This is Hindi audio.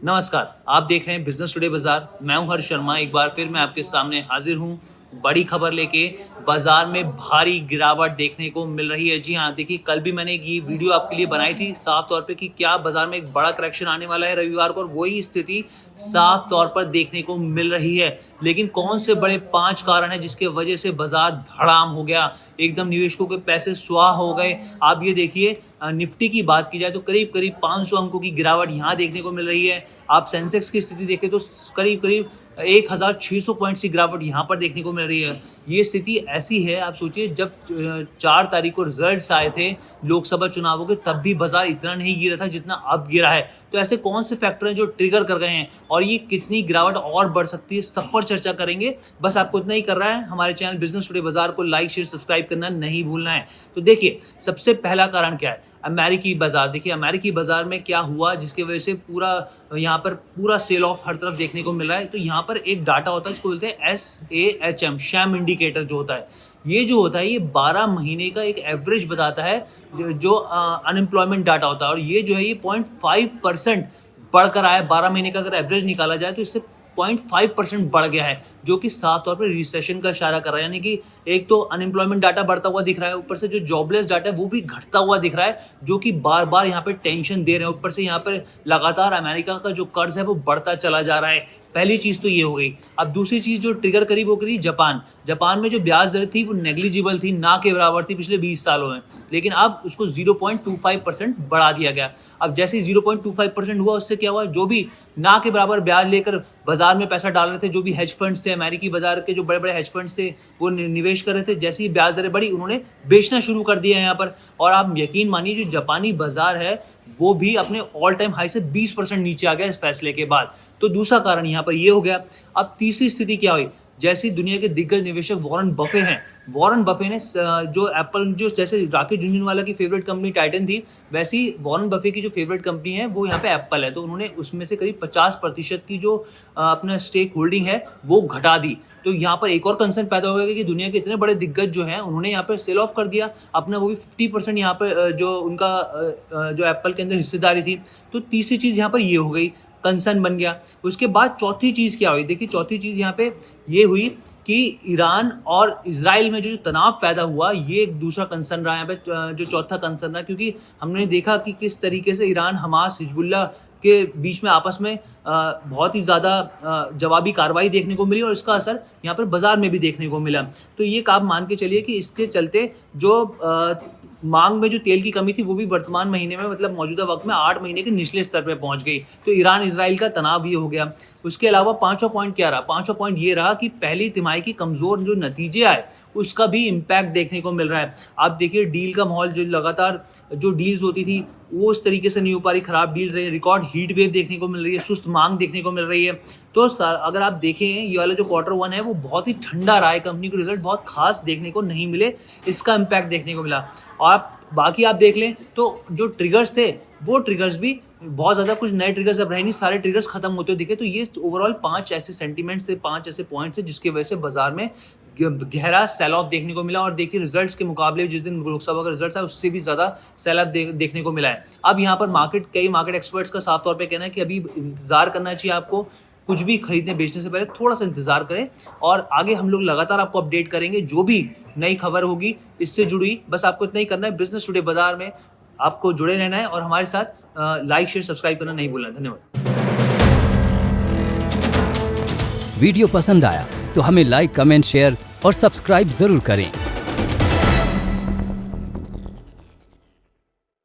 नमस्कार, आप देख रहे हैं बिजनेस टुडे बाजार। मैं हूं हर्ष शर्मा। एक बार फिर मैं आपके सामने हाजिर हूं बड़ी खबर लेके। बाजार में भारी गिरावट देखने को मिल रही है। जी हाँ, देखिए कल भी मैंने ये वीडियो आपके लिए बनाई थी साफ तौर पे कि क्या बाजार में एक बड़ा करेक्शन आने वाला है रविवार को, और वही स्थिति साफ तौर पर देखने को मिल रही है। लेकिन कौन से बड़े 5 कारण हैं जिसके वजह से बाजार धड़ाम हो गया, एकदम निवेशकों के पैसे स्वाह हो गए। आप ये देखिए, निफ्टी की बात की जाए तो करीब करीब 500 अंकों की गिरावट यहाँ देखने को मिल रही है। आप सेंसेक्स की स्थिति देखें तो करीब करीब 1600 पॉइंट्स की गिरावट यहाँ पर देखने को मिल रही है। ये स्थिति ऐसी है, आप सोचिए जब 4 तारीख को रिजल्ट्स आए थे लोकसभा चुनावों के, तब भी बाजार इतना नहीं गिरा था जितना अब गिरा है। तो ऐसे कौन से फैक्टर हैं जो ट्रिगर कर गए हैं और ये कितनी गिरावट और बढ़ सकती है, सब पर चर्चा करेंगे। बस आपको इतना ही करना है, हमारे चैनल बिजनेस टुडे बाजार को लाइक शेयर सब्सक्राइब करना नहीं भूलना है। तो देखिए, सबसे पहला कारण क्या है, अमेरिकी बाजार। देखिए अमेरिकी बाजार में क्या हुआ जिसकी वजह से यहाँ पर पूरा सेल ऑफ हर तरफ देखने को मिल रहा है। तो यहाँ पर एक डाटा होता है जिसको बोलते हैं SAHM, शैम इंडिकेटर जो होता है। ये जो होता है ये 12 महीने का एक एवरेज बताता है, जो अनएम्प्लॉयमेंट डाटा होता है। और ये जो है ये 0.5% बढ़कर आया। 12 महीने का अगर एवरेज निकाला जाए तो इससे 0.5% बढ़ गया है, जो कि साफ तौर पर रिसेशन का इशारा कर रहा है। यानी कि एक तो अनएम्प्लॉयमेंट डाटा बढ़ता हुआ दिख रहा है, ऊपर से जो जॉबलेस डाटा है वो भी घटता हुआ दिख रहा है, जो कि बार बार यहाँ पे टेंशन दे रहे हैं। ऊपर से यहाँ पर लगातार अमेरिका का जो कर्ज है वो बढ़ता चला जा रहा है। पहली चीज तो ये हो गई। अब दूसरी चीज जो ट्रिगर करी वो करी जापान में जो ब्याज दर थी वो नेग्लिजिबल थी, ना के बराबर थी पिछले 20 सालों में, लेकिन अब उसको 0.25% बढ़ा दिया गया। अब जैसे ही 0.25% हुआ, उससे क्या हुआ, जो भी ना के बराबर ब्याज लेकर बाजार में पैसा डाल रहे थे, जो भी हेज फंड्स थे, अमेरिकी बाजार के जो बड़े बड़े हेज फंड्स थे वो निवेश कर रहे थे, जैसे ही ब्याज दरें बढ़ी उन्होंने बेचना शुरू कर दिया यहाँ पर। और आप यकीन मानिए जो जापानी बाजार है वो भी अपने ऑल टाइम हाई से 20% नीचे आ गया इस फैसले के बाद। तो दूसरा कारण यहाँ पर ये हो गया। अब तीसरी स्थिति क्या हुई, जैसे दुनिया के दिग्गज निवेशक वॉरेन बफे हैं, वॉरेन बफे ने जो एप्पल, जो जैसे राकेश झुनझुनवाला की फेवरेट कंपनी टाइटन थी, वैसे ही वॉरेन बफे की जो फेवरेट कंपनी है वो यहाँ पे एप्पल है। तो उन्होंने उसमें से करीब 50% की जो अपना स्टेक होल्डिंग है वो घटा दी। तो यहाँ पर एक और कंसर्न पैदा हो गया कि दुनिया के इतने बड़े दिग्गज जो हैं उन्होंने यहाँ पर सेल ऑफ कर दिया अपना, वो भी 50% यहाँ पर जो उनका जो एप्पल के अंदर हिस्सेदारी थी। तो तीसरी चीज़ यहाँ पर ये हो गई, कंसर्न बन गया। उसके बाद चौथी चीज़ क्या हुई, देखिए चौथी चीज़ यहाँ पे ये हुई कि ईरान और इजराइल में जो तनाव पैदा हुआ, ये एक दूसरा कंसर्न रहा यहाँ पे, जो चौथा कंसर्न रहा। क्योंकि हमने देखा कि किस तरीके से ईरान, हमास, हिजबुल्लाह के बीच में आपस में बहुत ही ज़्यादा जवाबी कार्रवाई देखने को मिली, और इसका असर यहाँ पर बाजार में भी देखने को मिला। तो ये आप मान के चलिए कि इसके चलते जो मांग में जो तेल की कमी थी वो भी वर्तमान महीने में, मतलब मौजूदा वक्त में 8 महीने के निचले स्तर पर पहुंच गई। तो ईरान इजराइल का तनाव ये हो गया। उसके अलावा पांचवा पॉइंट क्या रहा, पांचवा पॉइंट ये रहा कि पहली तिमाही की कमजोर जो नतीजे आए उसका भी इम्पैक्ट देखने को मिल रहा है। आप देखिए डील का माहौल, जो लगातार जो डील्स होती थी वो उस तरीके से नहीं हो पा रही, खराब डील्स रही, रिकॉर्ड हीट वेव देखने को मिल रही है, सुस्त मांग देखने को मिल रही है। तो अगर आप देखें ये वाला जो Q1 है वो बहुत ही ठंडा रहा है, कंपनी को रिजल्ट बहुत खास देखने को नहीं मिले, इसका इम्पैक्ट देखने को मिला। और बाकी आप देख लें तो जो ट्रिगर्स थे वो ट्रिगर्स भी बहुत ज़्यादा, कुछ नए ट्रिगर्स अब रहे नहीं, सारे ट्रिगर्स खत्म होते दिखे। तो ये ओवरऑल 5 ऐसे सेंटीमेंट्स थे, 5 ऐसे पॉइंट्स थे जिसकी वजह से बाजार में गहरा सेल ऑफ देखने को मिला। और देखिए रिजल्ट्स के मुकाबले जिस दिन लोकसभा का रिजल्ट था उससे भी ज़्यादा सेल ऑफ देखने को मिला है। अब यहाँ पर कई मार्केट एक्सपर्ट्स का साफ तौर पे कहना है कि अभी इंतजार करना चाहिए आपको, कुछ भी खरीदने बेचने से पहले थोड़ा सा इंतजार करें, और आगे हम लोग लगातार आपको अपडेट करेंगे जो भी नई खबर होगी इससे जुड़ी। बस आपको इतना ही करना है, बिजनेस टुडे बाजार में आपको जुड़े रहना है और हमारे साथ लाइक शेयर सब्सक्राइब करना नहीं भूलना है। धन्यवाद। वीडियो पसंद आया तो हमें लाइक, कमेंट, शेयर और सब्सक्राइब जरूर करें।